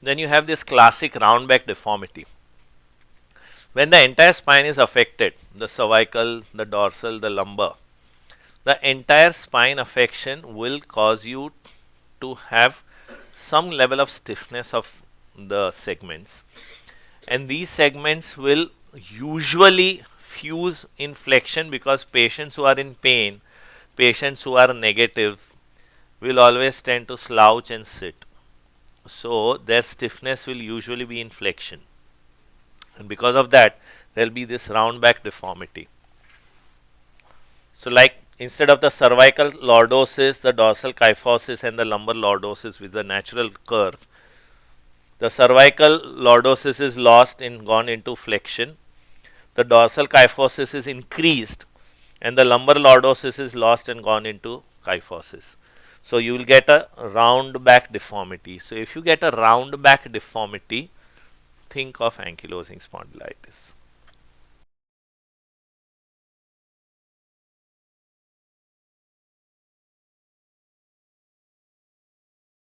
then you have this classic round back deformity. When the entire spine is affected, the cervical, the dorsal, the lumbar, the entire spine affection will cause you to have some level of stiffness of the segments, and these segments will usually fuse in flexion, because patients who are in pain, patients who are negative, will always tend to slouch and sit. So their stiffness will usually be in flexion, and because of that there will be this round back deformity. So like instead of the cervical lordosis, the dorsal kyphosis and the lumbar lordosis with the natural curve, the cervical lordosis is lost and gone into flexion, the dorsal kyphosis is increased, and the lumbar lordosis is lost and gone into kyphosis. So you will get a round back deformity. So if you get a round back deformity, think of ankylosing spondylitis.